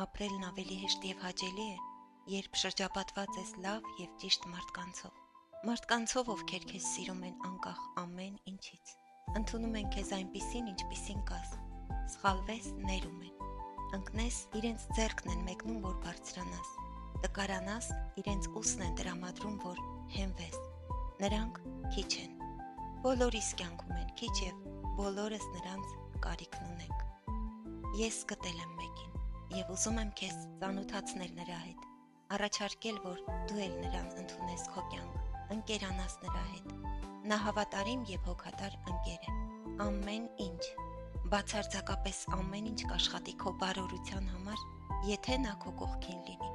ապրելն ավելի հեշտ եւ հաճելի է, երբ շրջապատված ես լավ եւ ճիշտ մարդկանցով։ Մարդկանցով, ովքեր քեզ սիրում են անկախ ամեն ինչից։ Ընդունում են քեզ այնպիսին, ինչպիսին կաս։ Սխալվես, ներում են։ Ընկնես, իրենց ձեռքն են մեկնում, որ բարձրանաս։ Տկարանաս, իրենց ուսն են տրամադրում, որ հենվես։ Նրանք քիչ են։ Բոլորիս կյանքում են քիչ եւ բոլորս նրանց կարիքն ունենք։ Ես գտել եմ մեկին եւ ուզում եմ քեզ ծանոթացնել նրա հետ, առաջարկել, որ դու էլ նրան ընդունես քո կյանք, ընկերանաս նրա հետ։ Նա հավատարիմ եւ հոգատար ընկեր է։ Ամեն ինչ, բացարձակապես ամեն ինչ կաշխատի քո բարօրության համար, եթե նա քո կողքին լինի։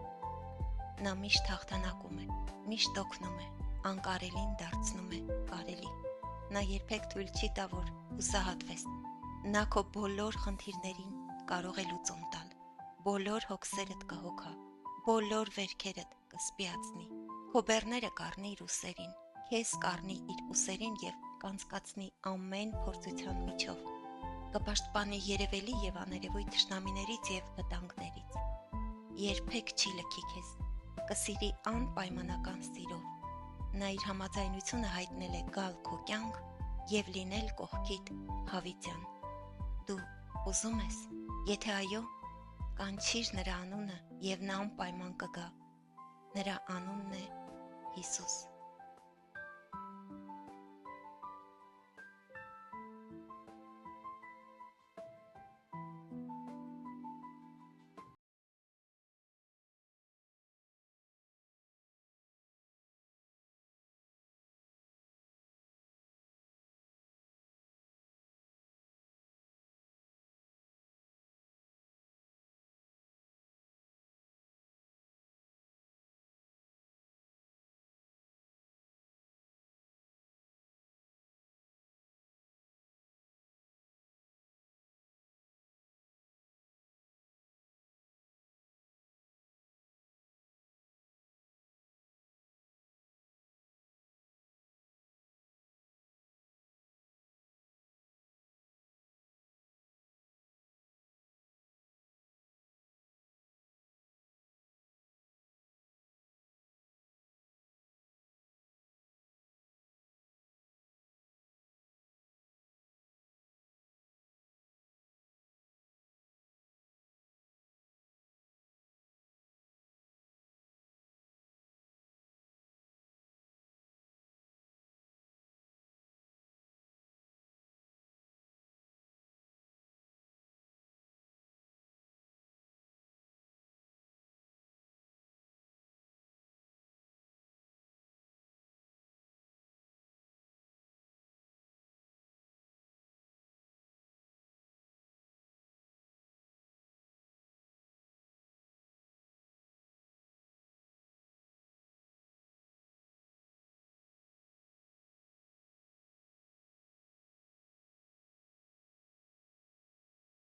Նա միշտ հաղթանակում է, միշտ օգնում է, անկարելին դարձնում է կարելի։ Նա երբեք թույլ չի տա, որ հուսահատվես։ Նա քո բոլոր խնդիրներին կարող է լուծում տալ, բոլոր հոգսերդ կհոգա, բոլոր վերքերդ կսպիացնի, քո բեռները կառնի իր ուսերին, քեզ կառնի իր ուսերին եւ կանցկացնի ամեն փորձության միջով, կպաշտպանի երևելի եւ աներևույթ թշնամիներից եւ վտանգներից, երբեք չի լքի քեզ, կսիրի անպայմանական սիրով, նա իր համաձայնությունը հայտնել է գալ քո կյանք եւ լինել կողքիդ հավիտյան, դու ուզում ես, եթե այո, կանչիր նրա անունը և նա անպայման կգա, նրա անունն է Հիսուս։